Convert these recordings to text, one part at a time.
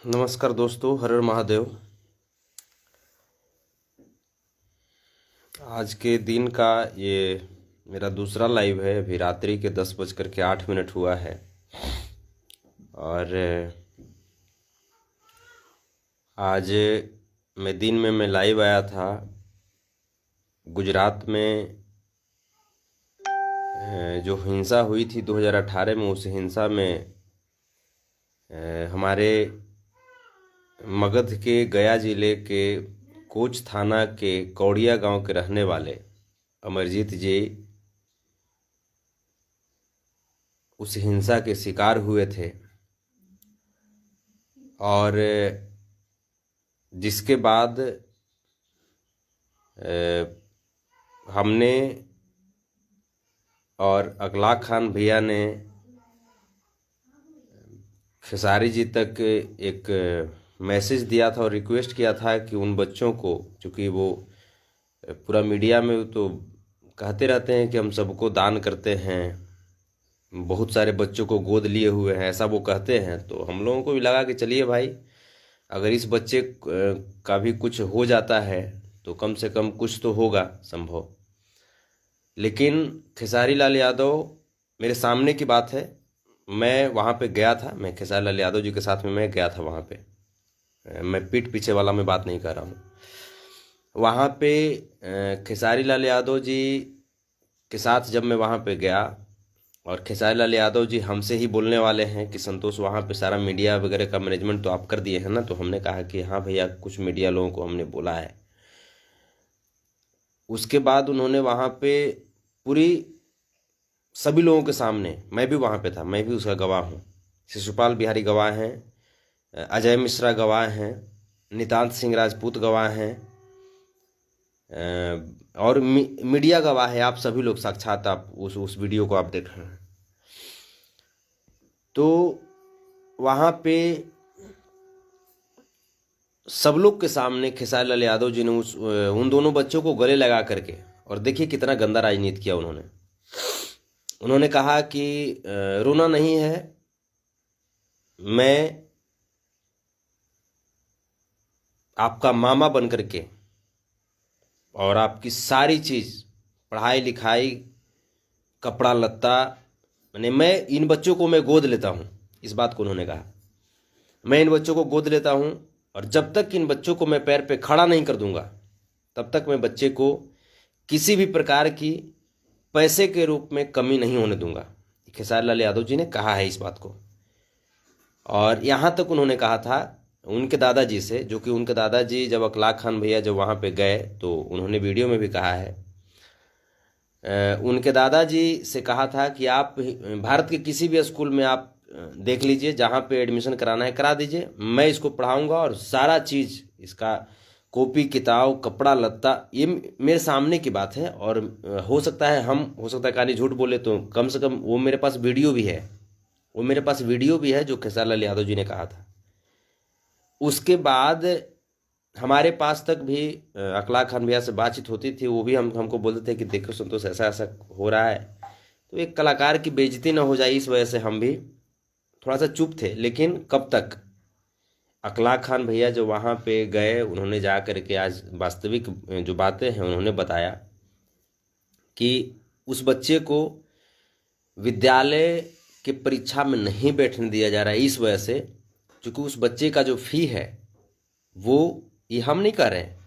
नमस्कार दोस्तों, हर हर महादेव। आज के दिन का ये मेरा दूसरा लाइव है। अभी रात्रि के 10:08 हुआ है और आज मैं दिन में लाइव आया था। गुजरात में जो हिंसा हुई थी 2018 में, उस हिंसा में हमारे मगध के गया जिले के कोच थाना के कौड़िया गांव के रहने वाले अमरजीत जी उस हिंसा के शिकार हुए थे और जिसके बाद हमने और अखलाक खान भैया ने खेसारी जी तक एक मैसेज दिया था और रिक्वेस्ट किया था कि उन बच्चों को, चूँकि वो पूरा मीडिया में तो कहते रहते हैं कि हम सबको दान करते हैं, बहुत सारे बच्चों को गोद लिए हुए हैं, ऐसा वो कहते हैं। तो हम लोगों को भी लगा कि चलिए भाई, अगर इस बच्चे का भी कुछ हो जाता है तो कम से कम कुछ तो होगा संभव। लेकिन खेसारी लाल यादव, मेरे सामने की बात है, मैं वहाँ पे गया था, मैं खेसारी लाल यादव जी के साथ में मैं गया था वहाँ पे। मैं पीठ पीछे वाला मैं बात नहीं कर रहा हूँ। वहाँ पे खेसारी लाल यादव जी के साथ जब मैं वहाँ पे गया और खेसारी लाल यादव जी हमसे ही बोलने वाले हैं कि संतोष, वहाँ पे सारा मीडिया वगैरह का मैनेजमेंट तो आप कर दिए हैं ना? तो हमने कहा कि हाँ भैया, कुछ मीडिया लोगों को हमने बोला है। उसके बाद उन्होंने वहाँ पे पूरी सभी लोगों के सामने, मैं भी वहाँ पे था, मैं भी उसका गवाह हूँ, शिशुपाल बिहारी गवाह हैं, अजय मिश्रा गवाह हैं, नितांत सिंह राजपूत गवाह हैं और मीडिया गवाह है। आप सभी लोग साक्षात आप उस वीडियो को आप देख रहे हैं। तो वहाँ पे सब लोग के सामने खेसारी लाल यादव जी ने उन दोनों बच्चों को गले लगा करके, और देखिए कितना गंदा राजनीति किया उन्होंने कहा कि रोना नहीं है, मैं आपका मामा बन करके और आपकी सारी चीज़, पढ़ाई लिखाई, कपड़ा लत्ता, मैंने मैं इन बच्चों को मैं गोद लेता हूँ। इस बात को उन्होंने कहा, मैं इन बच्चों को गोद लेता हूँ और जब तक इन बच्चों को मैं पैर पे खड़ा नहीं कर दूंगा तब तक मैं बच्चे को किसी भी प्रकार की पैसे के रूप में कमी नहीं होने दूंगा। खेसारी लाल यादव जी ने कहा है इस बात को। और यहाँ तक उन्होंने कहा था उनके दादाजी से, जो कि उनके दादाजी जब अखलाक खान भैया जब वहाँ पे गए तो उन्होंने वीडियो में भी कहा है, उनके दादाजी से कहा था कि आप भारत के किसी भी स्कूल में आप देख लीजिए, जहाँ पे एडमिशन कराना है करा दीजिए, मैं इसको पढ़ाऊंगा और सारा चीज़, इसका कॉपी किताब कपड़ा लत्ता, ये मेरे सामने की बात है। और हो सकता है कहानी झूठ बोले तो कम से कम वो मेरे पास वीडियो भी है, जो खेसारी लाल यादव जी ने कहा था। उसके बाद हमारे पास तक भी अखलाक खान भैया से बातचीत होती थी, वो भी हमको बोलते थे कि देखो संतोष, ऐसा ऐसा हो रहा है, तो एक कलाकार की बेइज्जती ना हो जाए, इस वजह से हम भी थोड़ा सा चुप थे। लेकिन कब तक, अखलाक खान भैया जो वहाँ पे गए, उन्होंने जा कर के आज वास्तविक जो बातें हैं उन्होंने बताया कि उस बच्चे को विद्यालय के परीक्षा में नहीं बैठने दिया जा रहा है, इस वजह से, क्योंकि उस बच्चे का जो फी है वो, ये हम नहीं कह रहे हैं,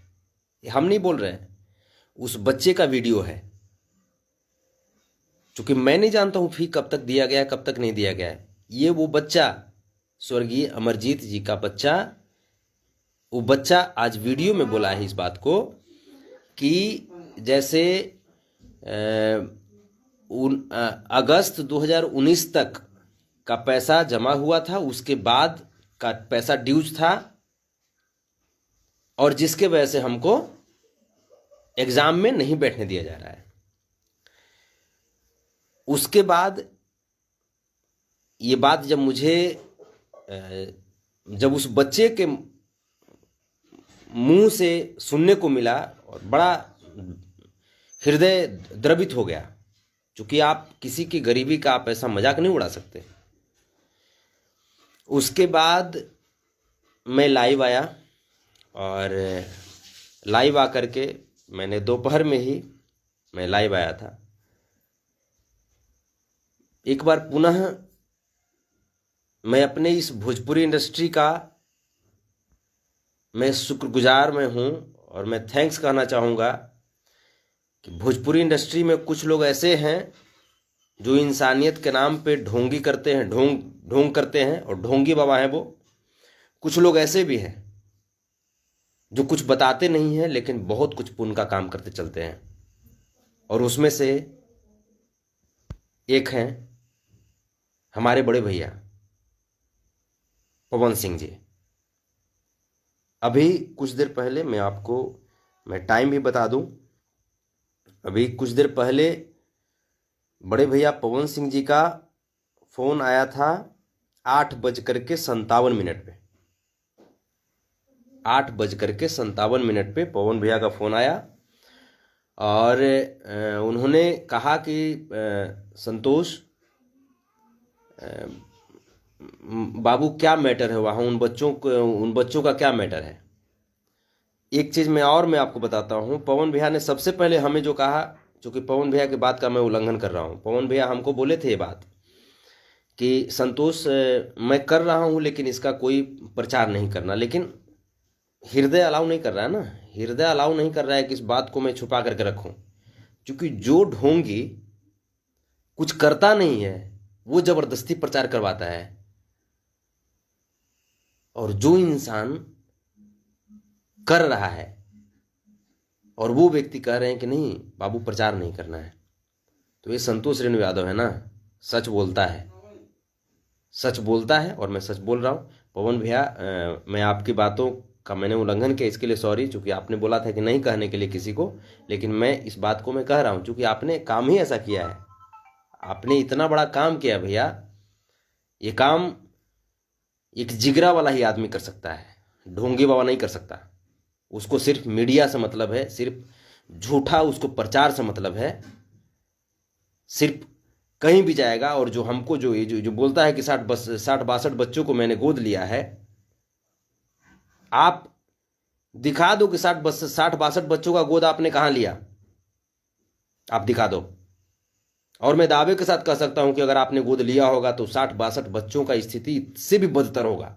ये हम नहीं बोल रहे हैं, उस बच्चे का वीडियो है। क्योंकि मैं नहीं जानता हूँ फी कब तक दिया गया है, कब तक नहीं दिया गया है। ये वो बच्चा, स्वर्गीय अमरजीत जी का बच्चा, वो बच्चा आज वीडियो में बोला है इस बात को कि जैसे अगस्त 2019 तक का पैसा जमा हुआ था, उसके बाद का पैसा ड्यूज था, और जिसके वजह से हमको एग्जाम में नहीं बैठने दिया जा रहा है। उसके बाद ये बात जब मुझे, जब उस बच्चे के मुंह से सुनने को मिला, और बड़ा हृदय द्रवित हो गया, क्योंकि आप किसी की गरीबी का आप ऐसा मजाक नहीं उड़ा सकते। उसके बाद मैं लाइव आया और लाइव आकर के मैंने दोपहर में ही मैं लाइव आया था। एक बार पुनः मैं अपने इस भोजपुरी इंडस्ट्री का मैं शुक्रगुजार में हूँ और मैं थैंक्स कहना चाहूँगा कि भोजपुरी इंडस्ट्री में कुछ लोग ऐसे हैं जो इंसानियत के नाम पे ढोंगी करते हैं, ढोंग करते हैं और ढोंगी बाबा हैं वो। कुछ लोग ऐसे भी हैं जो कुछ बताते नहीं हैं लेकिन बहुत कुछ पुण्य का काम करते चलते हैं, और उसमें से एक हैं हमारे बड़े भैया पवन सिंह जी। अभी कुछ देर पहले मैं टाइम भी बता दूं, अभी कुछ देर पहले बड़े भैया पवन सिंह जी का फोन आया था 8:57 पे। 8:57 पे पवन भैया का फोन आया और उन्होंने कहा कि संतोष बाबू क्या मैटर है वहाँ, उन बच्चों का क्या मैटर है। एक चीज़ मैं आपको बताता हूँ, पवन भैया ने सबसे पहले हमें जो कहा, चूँकि पवन भैया की बात का मैं उल्लंघन कर रहा हूँ, पवन भैया हमको बोले थे ये बात कि संतोष मैं कर रहा हूँ लेकिन इसका कोई प्रचार नहीं करना। लेकिन हृदय अलाउ नहीं कर रहा है ना, हृदय अलाउ नहीं कर रहा है कि इस बात को मैं छुपा करके रखूँ, क्योंकि जो ढोंगी कुछ करता नहीं है वो जबरदस्ती प्रचार करवाता है, और जो इंसान कर रहा है और वो व्यक्ति कह रहे हैं कि नहीं बाबू प्रचार नहीं करना है, तो ये संतोष रेणु यादव है ना, सच बोलता है और मैं सच बोल रहा हूँ। पवन भैया मैं आपकी बातों का मैंने उल्लंघन किया, इसके लिए सॉरी, चूँकि आपने बोला था कि नहीं कहने के लिए किसी को, लेकिन मैं इस बात को मैं कह रहा हूँ चूँकि आपने काम ही ऐसा किया है, आपने इतना बड़ा काम किया भैया। ये काम एक जिगरा वाला ही आदमी कर सकता है, ढोंगी बाबा नहीं कर सकता। उसको सिर्फ मीडिया से मतलब है, सिर्फ झूठा उसको प्रचार से मतलब है, सिर्फ कहीं भी जाएगा। और जो हमको जो बोलता है कि 60-62 बच्चों को मैंने गोद लिया है, आप दिखा दो कि 60-62 बच्चों का गोद आपने कहाँ लिया, आप दिखा दो। और मैं दावे के साथ कह सकता हूं कि अगर आपने गोद लिया होगा तो 60-62 बच्चों का स्थिति इससे भी बदतर होगा।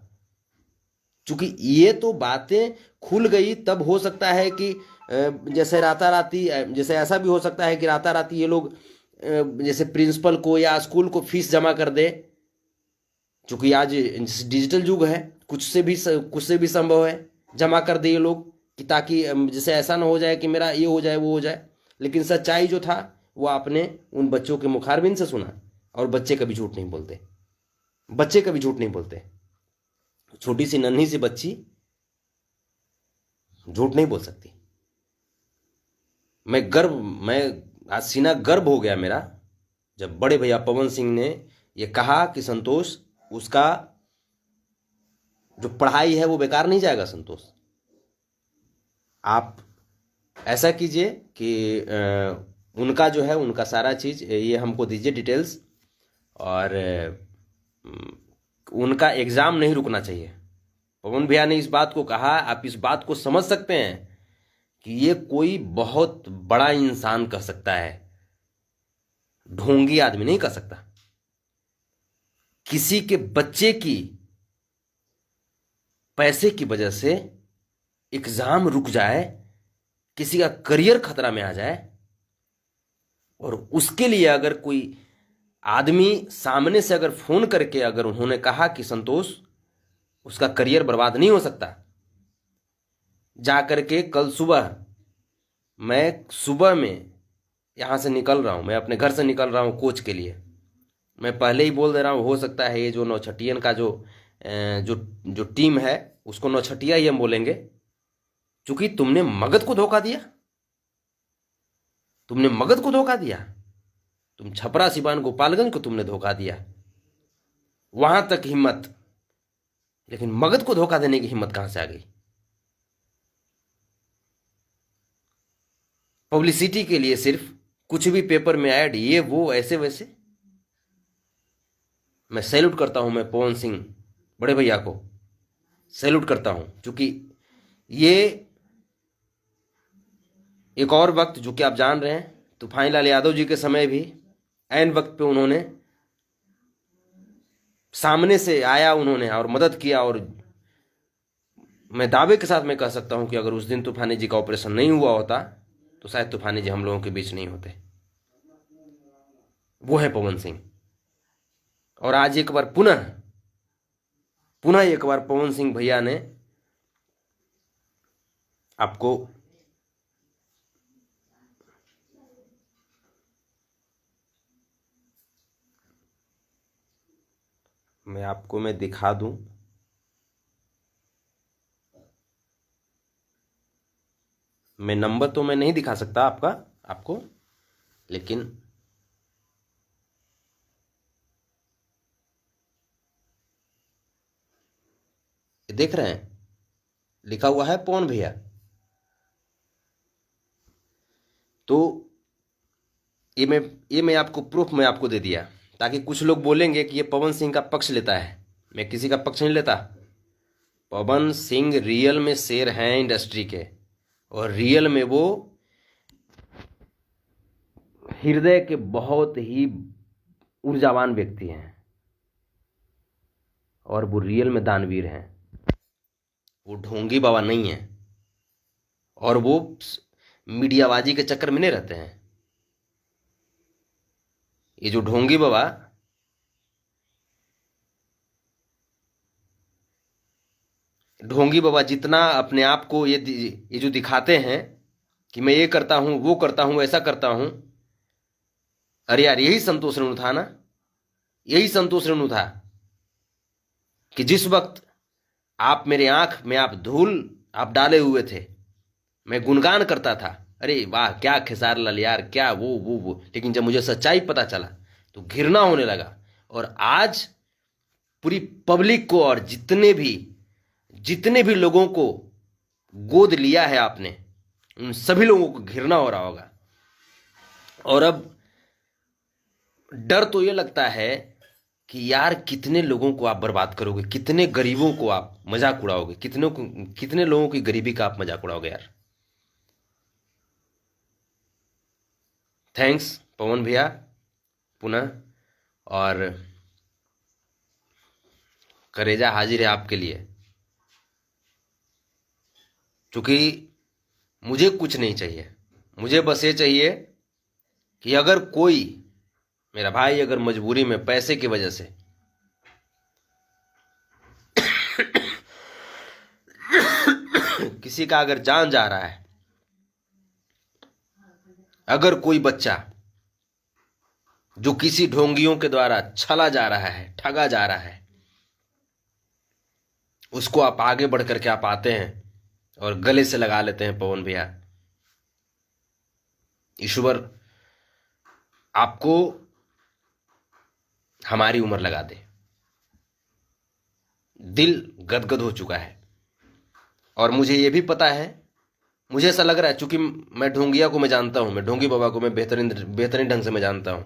क्योंकि ये तो बातें खुल गई, तब हो सकता है कि जैसे राताराती, जैसे ऐसा भी हो सकता है कि राताराती ये लोग जैसे प्रिंसिपल को या स्कूल को फीस जमा कर दे, क्योंकि आज डिजिटल युग है, कुछ से भी संभव है जमा कर दे ये लोग, कि ताकि जैसे ऐसा ना हो जाए कि मेरा ये हो जाए वो हो जाए। लेकिन सच्चाई जो था वो आपने उन बच्चों के मुखारबिन से सुना, और बच्चे कभी झूठ नहीं बोलते, छोटी सी नन्ही सी बच्ची झूठ नहीं बोल सकती। मैं आज सीना गर्व हो गया मेरा जब बड़े भैया पवन सिंह ने ये कहा कि संतोष उसका जो पढ़ाई है वो बेकार नहीं जाएगा। संतोष आप ऐसा कीजिए कि उनका जो है उनका सारा चीज़ ये हमको दीजिए डिटेल्स, और उनका एग्ज़ाम नहीं रुकना चाहिए। पवन भैया ने इस बात को कहा, आप इस बात को समझ सकते हैं कि ये कोई बहुत बड़ा इंसान कह सकता है, ढोंगी आदमी नहीं कह सकता। किसी के बच्चे की पैसे की वजह से एग्जाम रुक जाए, किसी का करियर खतरा में आ जाए, और उसके लिए अगर कोई आदमी सामने से अगर फोन करके अगर उन्होंने कहा कि संतोष उसका करियर बर्बाद नहीं हो सकता, जा करके कल सुबह मैं यहाँ से निकल रहा हूँ, मैं अपने घर से निकल रहा हूँ कोच के लिए। मैं पहले ही बोल दे रहा हूँ, हो सकता है ये जो नौछटियन का जो टीम है उसको नौछटिया ही हम बोलेंगे, क्योंकि तुमने मगध को धोखा दिया, तुम छपरा सिवान गोपालगंज को तुमने धोखा दिया, वहां तक हिम्मत, लेकिन मगध को धोखा देने की हिम्मत कहां से आ गई? पब्लिसिटी के लिए सिर्फ कुछ भी पेपर में ऐड, ये वो ऐसे वैसे। मैं सैल्यूट करता हूं मैं पवन सिंह बड़े भैया को, सैल्यूट करता हूं, क्योंकि ये एक और वक्त जो कि आप जान रहे हैं, तूफानी लाल यादव जी के समय भी ऐन वक्त पे उन्होंने सामने से आया उन्होंने और मदद किया। और मैं दावे के साथ मैं कह सकता हूं कि अगर उस दिन तूफानी जी का ऑपरेशन नहीं हुआ होता तो शायद तूफानी जी हम लोगों के बीच नहीं होते। वो है पवन सिंह। और आज एक बार पुनः पुनः एक बार पवन सिंह भैया ने आपको मैं दिखा दूं। मैं नंबर तो मैं नहीं दिखा सकता आपको, लेकिन देख रहे हैं लिखा हुआ है पवन भैया। तो ये मैं आपको प्रूफ मैं आपको दे दिया, ताकि कुछ लोग बोलेंगे कि ये पवन सिंह का पक्ष लेता है। मैं किसी का पक्ष नहीं लेता। पवन सिंह रियल में शेर हैं इंडस्ट्री के, और रियल में वो हृदय के बहुत ही ऊर्जावान व्यक्ति हैं, और वो रियल में दानवीर हैं। वो ढोंगी बाबा नहीं है, और वो मीडियाबाजी के चक्कर में नहीं रहते हैं। ये जो ढोंगी बाबा, जितना अपने आप को ये जो दिखाते हैं कि मैं ये करता हूं, वो करता हूं, ऐसा करता हूं, अरे यार यही संतोष रेणु था ना। यही संतोष रेणु था कि जिस वक्त आप मेरे आंख में आप डाले हुए थे, मैं गुणगान करता था, अरे वाह क्या खेसार लाल यार, क्या वो। लेकिन जब मुझे सच्चाई पता चला तो घृणा होने लगा। और आज पूरी पब्लिक को और जितने भी लोगों को गोद लिया है आपने, उन सभी लोगों को घृणा हो रहा होगा। और अब डर तो ये लगता है कि यार कितने लोगों को आप बर्बाद करोगे, कितने गरीबों को आप मजाक उड़ाओगे, कितने लोगों की गरीबी का आप मजाक उड़ाओगे यार। थैंक्स पवन भैया पुनः, और करेजा हाजिर है आपके लिए। क्योंकि मुझे कुछ नहीं चाहिए, मुझे बस ये चाहिए कि अगर कोई मेरा भाई अगर मजबूरी में पैसे की वजह से किसी का अगर जान जा रहा है, अगर कोई बच्चा जो किसी ढोंगियों के द्वारा छला जा रहा है, ठगा जा रहा है, उसको आप आगे बढ़ करके आप आते हैं और गले से लगा लेते हैं, पवन भैया ईश्वर आपको हमारी उम्र लगा दे। दिल गदगद हो चुका है। और मुझे ये भी पता है, मुझे ऐसा लग रहा है, चूंकि मैं ढोंगिया को मैं जानता हूं, मैं ढोंगी बाबा को मैं बेहतरीन ढंग से मैं जानता हूं।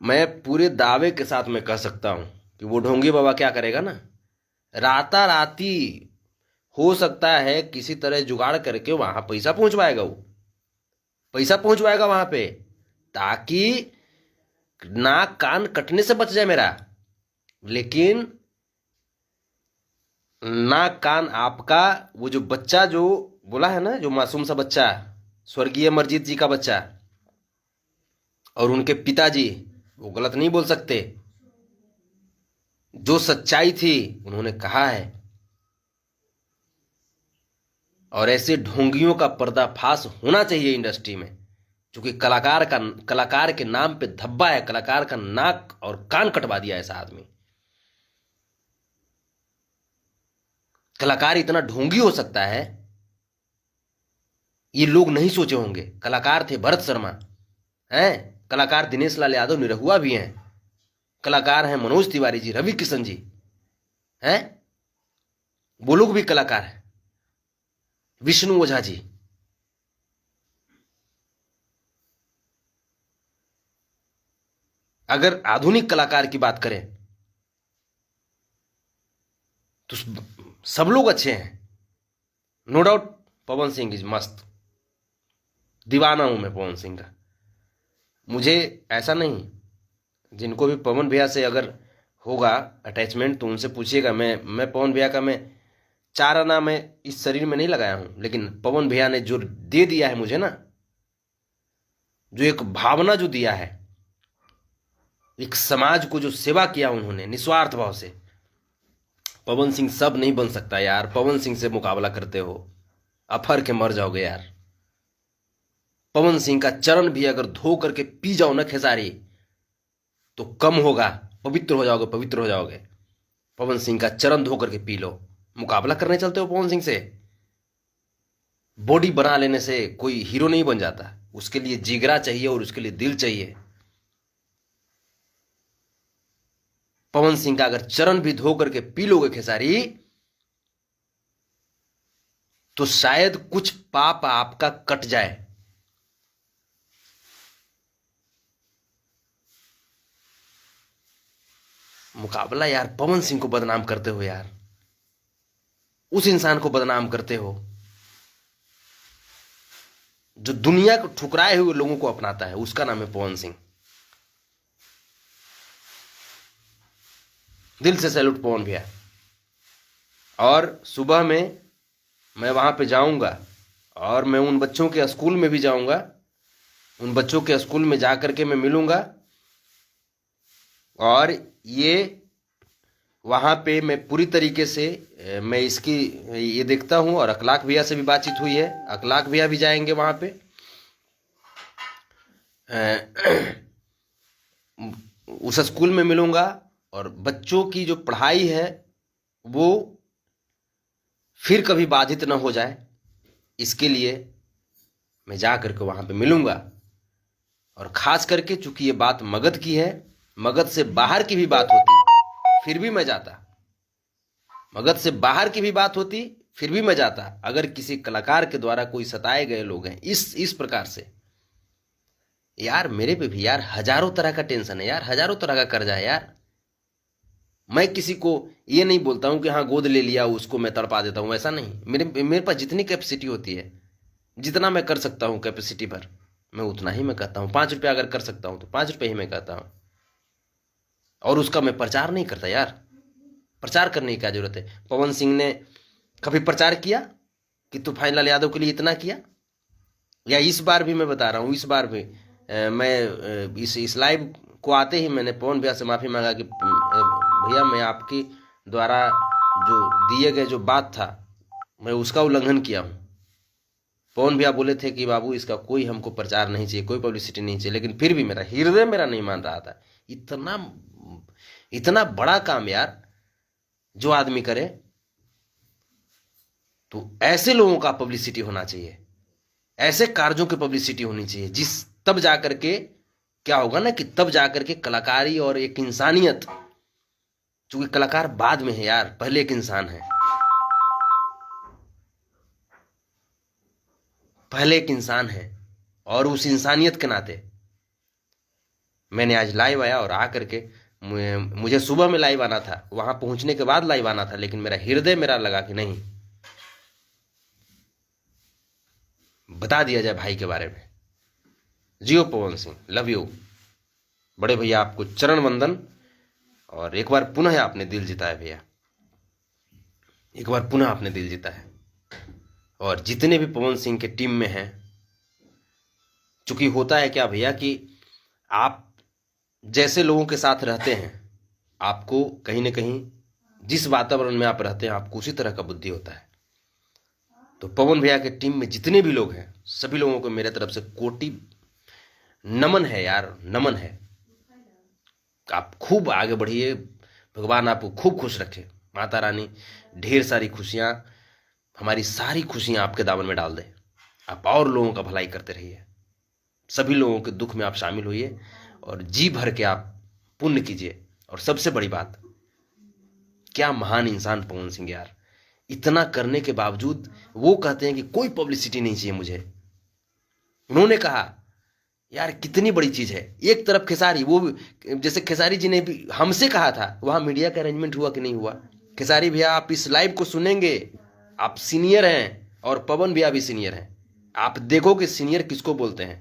मैं पूरे दावे के साथ मैं कह सकता हूं कि वो ढोंगी बाबा क्या करेगा ना, राताराती हो सकता है किसी तरह जुगाड़ करके वहां पैसा पहुंचवाएगा। वो पैसा पहुंचवाएगा वहां पे, ताकि नाक कान कटने से बच जाए मेरा। लेकिन नाक कान आपका, वो जो बच्चा जो बोला है ना, जो मासूम सा बच्चा, स्वर्गीय अमरजीत जी का बच्चा, और उनके पिताजी वो गलत नहीं बोल सकते। जो सच्चाई थी उन्होंने कहा है। और ऐसे ढोंगियों का पर्दाफाश होना चाहिए इंडस्ट्री में, क्योंकि कलाकार के नाम पे धब्बा है। कलाकार का नाक और कान कटवा दिया ऐसा आदमी। कलाकार इतना ढोंगी हो सकता है, ये लोग नहीं सोचे होंगे। कलाकार थे भरत शर्मा, हैं कलाकार दिनेश लाल यादव निरहुआ भी हैं, कलाकार हैं मनोज तिवारी जी, रवि किशन जी, हैं वो लोग भी कलाकार हैं, विष्णु ओझा जी। अगर आधुनिक कलाकार की बात करें तो सब लोग अच्छे हैं, no doubt. Pawan Singh is मस्त, दीवाना हूं मैं पवन सिंह का। मुझे ऐसा नहीं, जिनको भी पवन भैया से अगर होगा अटैचमेंट तो उनसे पूछिएगा। मैं पवन भैया का, मैं 4 आना मैं इस शरीर में नहीं लगाया हूं, लेकिन पवन भैया ने जो दे दिया है मुझे ना, जो एक भावना जो दिया है, एक समाज को जो सेवा किया उन्होंने निस्वार्थ भाव से, पवन सिंह सब नहीं बन सकता यार। पवन सिंह से मुकाबला करते हो, अफर के मर जाओगे यार। पवन सिंह का चरण भी अगर धो करके पी जाओ ना खेसारी, तो कम होगा, पवित्र हो जाओगे, पवित्र हो जाओगे। पवन सिंह का चरण धो करके पी लो। मुकाबला करने चलते हो पवन सिंह से। बॉडी बना लेने से कोई हीरो नहीं बन जाता, उसके लिए जिगरा चाहिए और उसके लिए दिल चाहिए। पवन सिंह का अगर चरण भी धो करके पी लोगे खेसारी, तो शायद कुछ पाप आपका कट जाए। मुकाबला यार, पवन सिंह को बदनाम करते हो यार, उस इंसान को बदनाम करते हो जो दुनिया को ठुकराए हुए लोगों को अपनाता है, उसका नाम है पवन सिंह। दिल से सैल्यूट पवन भैया। और सुबह में मैं वहां पे जाऊंगा और मैं उन बच्चों के स्कूल में भी जाऊंगा, उन बच्चों के स्कूल में जाकर के मैं मिलूंगा। और ये वहाँ पे मैं पूरी तरीके से मैं इसकी ये देखता हूँ। और अखलाक भैया से भी बातचीत हुई है, अखलाक भैया भी जाएंगे वहाँ पे। उस स्कूल में मिलूंगा और बच्चों की जो पढ़ाई है वो फिर कभी बाधित ना हो जाए, इसके लिए मैं जा करके वहाँ पे मिलूंगा। और ख़ास करके चूंकि ये बात मगध की है, मगध से बाहर की भी बात होती फिर भी मैं जाता, मगध से बाहर की भी बात होती फिर भी मैं जाता। अगर किसी कलाकार के द्वारा कोई सताए गए लोग हैं इस प्रकार से, यार मेरे पे भी यार हजारों तरह का टेंशन है यार, हजारों तरह का कर्जा है यार। मैं किसी को ये नहीं बोलता हूं कि हाँ गोद ले लिया उसको मैं तड़पा देता हूं, ऐसा नहीं। मेरे पास जितनी कैपेसिटी होती है, जितना मैं कर सकता हूं कैपेसिटी पर, मैं उतना ही मैं कहता हूं। 5 रुपया अगर कर सकता हूं तो 5 रुपये ही मैं कहता हूं। और उसका मैं प्रचार नहीं करता यार, प्रचार करने की क्या जरूरत है। पवन सिंह ने कभी प्रचार किया कि तूफान यादव के लिए इतना किया? या इस बार भी मैं बता रहा हूँ, इस बार भी मैं इस लाइव को आते ही मैंने पवन भैया से माफ़ी मांगा कि भैया मैं आपके द्वारा जो दिए गए जो बात था मैं उसका उल्लंघन किया हूँ। पवन भैया बोले थे कि बाबू इसका कोई हमको प्रचार नहीं चाहिए, कोई पब्लिसिटी नहीं चाहिए, लेकिन फिर भी मेरा हृदय मेरा नहीं मान रहा था। इतना बड़ा काम यार जो आदमी करे, तो ऐसे लोगों का पब्लिसिटी होना चाहिए, ऐसे कार्यों की पब्लिसिटी होनी चाहिए, तब जाकर के क्या होगा ना कि तब जाकर के कलाकारी और एक इंसानियत, क्योंकि कलाकार बाद में है यार, पहले एक इंसान है, पहले एक इंसान है। और उस इंसानियत के नाते मैंने आज लाइव आया और आकर के मुझे सुबह में लाइव आना था, वहां पहुंचने के बाद लाइव आना था, लेकिन मेरा हृदय मेरा लगा कि नहीं, बता दिया जाए भाई के बारे में। जियो पवन सिंह, लव यू बड़े भैया, आपको चरण वंदन। और एक बार पुनः आपने दिल जीता है भैया, एक बार पुनः आपने दिल जीता है। और जितने भी पवन सिंह के टीम में हैं, चूंकि होता है क्या भैया कि आप जैसे लोगों के साथ रहते हैं, आपको कहीं ना कहीं जिस वातावरण में आप रहते हैं आपको उसी तरह का बुद्धि होता है। तो पवन भैया के टीम में जितने भी लोग हैं, सभी लोगों को मेरे तरफ से कोटि नमन है यार, नमन है। आप खूब आगे बढ़िए, भगवान आपको खूब खुश रखे, माता रानी ढेर सारी खुशियां, हमारी सारी खुशियां आपके दामन में डाल दे। आप और लोगों का भलाई करते रहिए, सभी लोगों के दुख में आप शामिल होइए और जी भर के आप पुण्य कीजिए। और सबसे बड़ी बात, क्या महान इंसान पवन सिंह यार, इतना करने के बावजूद वो कहते हैं कि कोई पब्लिसिटी नहीं चाहिए मुझे। उन्होंने कहा यार कितनी बड़ी चीज है, एक तरफ खेसारी, वो जैसे खेसारी जी ने भी हमसे कहा था, वहां मीडिया का अरेंजमेंट हुआ कि नहीं हुआ, खेसारी भैया आप इस लाइव को सुनेंगे, आप सीनियर हैं और पवन भैया भी सीनियर हैं, आप देखो कि सीनियर किसको बोलते हैं,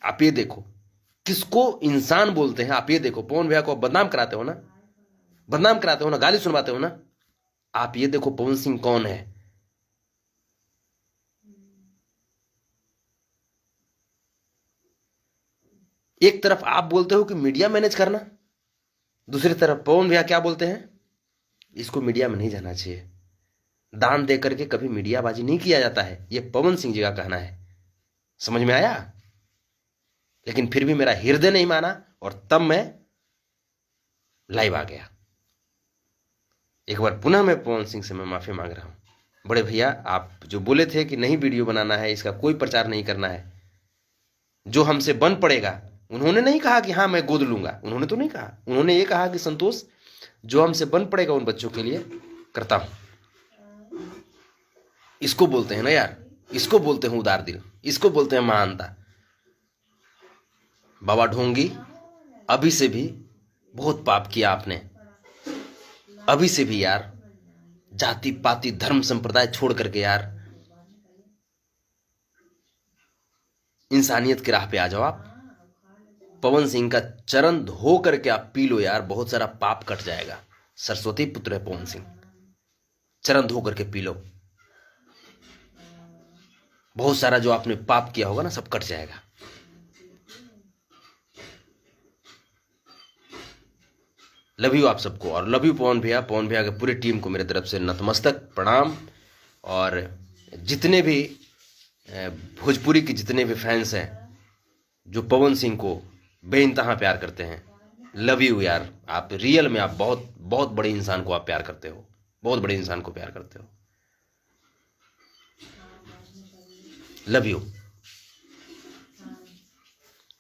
आप ये देखो किसको इंसान बोलते हैं, आप ये देखो। पवन भैया को आप बदनाम कराते हो ना, बदनाम कराते हो ना, गाली सुनवाते हो ना, आप ये देखो पवन सिंह कौन है। एक तरफ आप बोलते हो कि मीडिया मैनेज करना, दूसरी तरफ पवन भैया क्या बोलते हैं, इसको मीडिया में नहीं जाना चाहिए, दान दे करके कभी मीडियाबाजी नहीं किया जाता है, ये पवन सिंह जी का कहना है। समझ में आया? लेकिन फिर भी मेरा हृदय नहीं माना और तब मैं लाइव आ गया। एक बार पुनः मैं पवन सिंह से मैं माफी मांग रहा हूं। बड़े भैया आप जो बोले थे कि नहीं वीडियो बनाना है, इसका कोई प्रचार नहीं करना है, जो हमसे बन पड़ेगा, उन्होंने नहीं कहा कि हाँ मैं गोद लूंगा, उन्होंने तो नहीं कहा, उन्होंने ये कहा कि संतोष जो हमसे बन पड़ेगा उन बच्चों के लिए करता हूं। इसको बोलते हैं ना यार, इसको बोलते हैं उदार दिल, इसको बोलते हैं महानता। बाबा ढोंगी अभी से भी बहुत पाप किया आपने, अभी से भी यार जाति पाति धर्म संप्रदाय छोड़ करके यार इंसानियत की राह पे आ जाओ। आप पवन सिंह का चरण धो करके आप पी लो यार, बहुत सारा पाप कट जाएगा। सरस्वती पुत्र है पवन सिंह, चरण धो करके पी लो, बहुत सारा जो आपने पाप किया होगा ना सब कट जाएगा। लव यू आप सबको, और लव यू पवन भैया, पवन भैया के पूरी टीम को मेरे तरफ से नतमस्तक प्रणाम। और जितने भी भोजपुरी के जितने भी फैंस हैं जो पवन सिंह को बेइंतहा प्यार करते हैं, लव यू यार। आप रियल में आप बहुत बहुत बड़े इंसान को आप प्यार करते हो, बहुत बड़े इंसान को प्यार करते हो। लव यू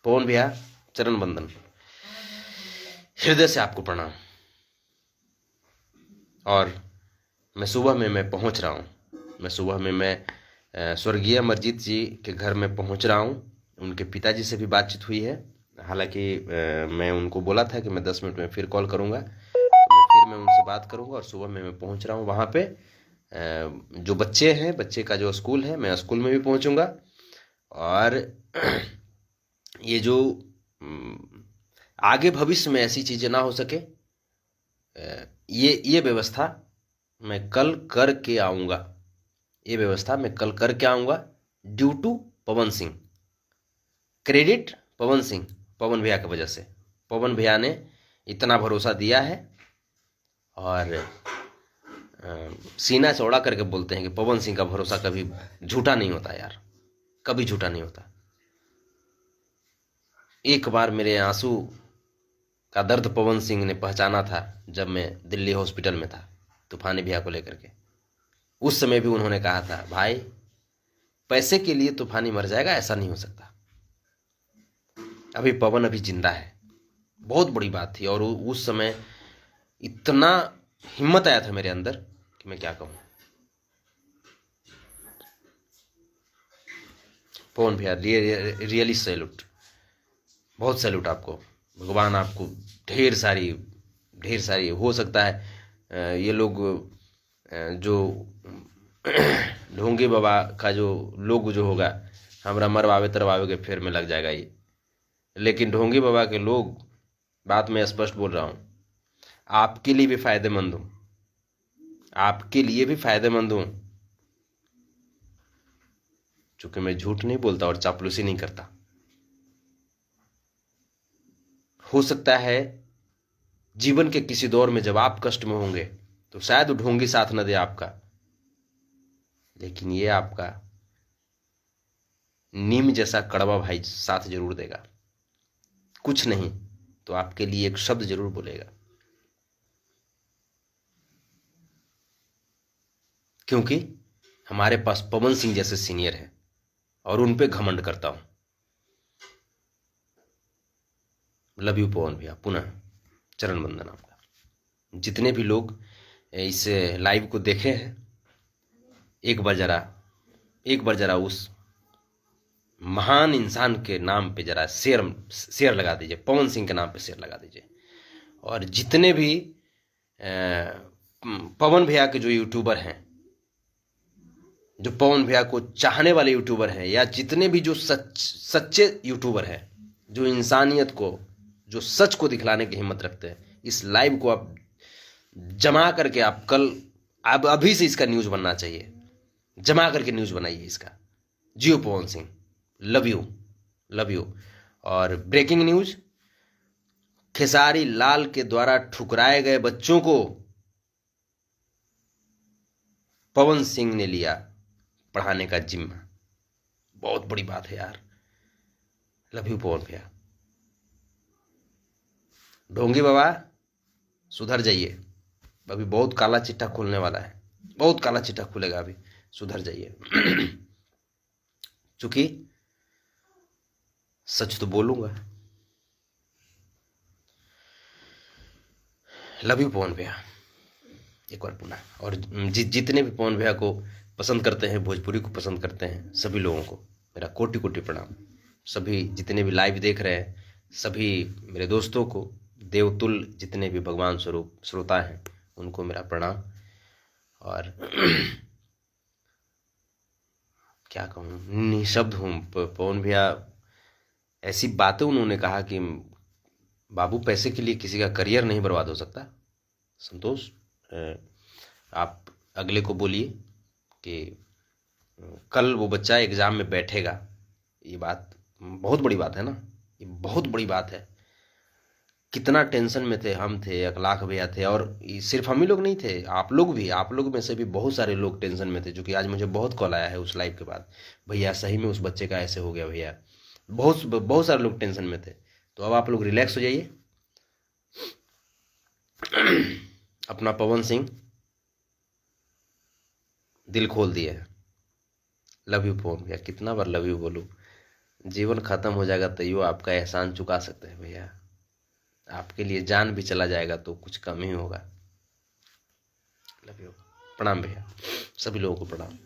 पवन भैया, चरण बंदन, हृदय से आपको प्रणाम। और मैं सुबह में मैं पहुंच रहा हूं, मैं सुबह में मैं स्वर्गीय अमरजीत जी के घर में पहुंच रहा हूं। उनके पिताजी से भी बातचीत हुई है, हालांकि मैं उनको बोला था कि मैं 10 मिनट में फिर कॉल करूंगा, तो मैं उनसे बात करूंगा। और सुबह में मैं पहुंच रहा हूं वहां पे, जो बच्चे हैं, बच्चे का जो स्कूल है, मैं स्कूल में भी पहुंचूंगा। और ये जो आगे भविष्य में ऐसी चीजें ना हो सके, ये व्यवस्था मैं कल करके आऊंगा, ये व्यवस्था मैं कल करके आऊंगा due to Pawan Singh. Credit Pawan Singh, Pawan भैया की वजह से, पवन भैया ने इतना भरोसा दिया है। और सीना चौड़ा करके बोलते हैं कि पवन सिंह का भरोसा कभी झूठा नहीं होता यार, कभी झूठा नहीं होता। एक बार मेरे आंसू का दर्द पवन सिंह ने पहचाना था जब मैं दिल्ली हॉस्पिटल में था तूफानी भैया को लेकर के। उस समय भी उन्होंने कहा था, भाई पैसे के लिए तूफानी मर जाएगा, ऐसा नहीं हो सकता। अभी पवन अभी जिंदा है, बहुत बड़ी बात थी। और उस समय इतना हिम्मत आया था मेरे अंदर कि मैं क्या कहूं। पवन भैया रियली सैल्यूट, बहुत सैल्यूट आपको। भगवान आपको ढेर सारी हो सकता है ये लोग जो ढोंगे बाबा का जो लोग जो होगा, हमरा मरवावे तरवावे के फेर में लग जाएगा ये। लेकिन ढोंगे बाबा के लोग, बात मैं स्पष्ट बोल रहा हूँ, आपके लिए भी फायदेमंद हूँ, आपके लिए भी फायदेमंद हूँ। चूंकि मैं झूठ नहीं बोलता और चापलूसी नहीं करता। हो सकता है जीवन के किसी दौर में जब आप कष्ट में होंगे तो शायद ढोंगी साथ न दे आपका, लेकिन ये आपका नीम जैसा कड़वा भाई साथ जरूर देगा। कुछ नहीं तो आपके लिए एक शब्द जरूर बोलेगा, क्योंकि हमारे पास पवन सिंह जैसे सीनियर हैं और उन पे घमंड करता हूं। लव यू पवन भैया, पुनः चरण वंदन आपका। जितने भी लोग इस लाइव को देखे हैं, एक बार जरा उस महान इंसान के नाम पे जरा शेयर लगा दीजिए, पवन सिंह के नाम पे शेयर लगा दीजिए। और जितने भी पवन भैया के जो यूट्यूबर हैं, जो पवन भैया को चाहने वाले यूट्यूबर हैं, या जितने भी जो सच्चे यूट्यूबर हैं, जो इंसानियत को, जो सच को दिखलाने की हिम्मत रखते हैं, इस लाइव को आप जमा करके आप कल, अब अभी से इसका न्यूज़ बनना चाहिए, जमा करके न्यूज़ बनाइए इसका। जियो Pawan Singh, love you, love you. और ब्रेकिंग न्यूज़, खेसारी लाल के द्वारा ठुकराए गए बच्चों को पवन सिंह ने लिया पढ़ाने का जिम्मा। बहुत बड़ी बात है यार, लव यू पवन भैया। ढोंगी बाबा सुधर जाइए, अभी बहुत काला चिट्ठा खुलने वाला है, बहुत काला चिट्ठा खुलेगा अभी, सुधर जाइए। चूंकि सच तो बोलूंगा। लव यू पवन भैया एक बार पुनः। और जितने भी पवन भैया को पसंद करते हैं, भोजपुरी को पसंद करते हैं, सभी लोगों को मेरा कोटि कोटि प्रणाम। सभी जितने भी लाइव देख रहे हैं, सभी मेरे दोस्तों को, देवतुल जितने भी भगवान स्वरूप श्रोता हैं, उनको मेरा प्रणाम। और क्या कहूँ, निशब्द हूँ। पवन भैया ऐसी बातें उन्होंने कहा कि बाबू, पैसे के लिए किसी का करियर नहीं बर्बाद हो सकता। संतोष, आप अगले को बोलिए कि कल वो बच्चा एग्जाम में बैठेगा। ये बात बहुत बड़ी बात है ना, ये बहुत बड़ी बात है। कितना टेंशन में थे, हम थे, अखलाक भैया थे, और सिर्फ हम ही लोग नहीं थे, आप लोग भी, आप लोग में से भी बहुत सारे लोग टेंशन में थे। जो कि आज मुझे बहुत कॉल आया है उस लाइव के बाद, भैया सही में उस बच्चे का ऐसे हो गया भैया। बहुत सारे लोग टेंशन में थे। तो अब आप लोग रिलैक्स हो जाइए। अपना पवन सिंह दिल खोल दिए है। लव यू पवन भैया, कितना बार लव यू बोलूं, जीवन खत्म हो जाएगा तैयो आपका एहसान चुका सकते हैं भैया। आपके लिए जान भी चला जाएगा तो कुछ कम ही होगा। लव यू, प्रणाम भैया, सभी लोगों को प्रणाम।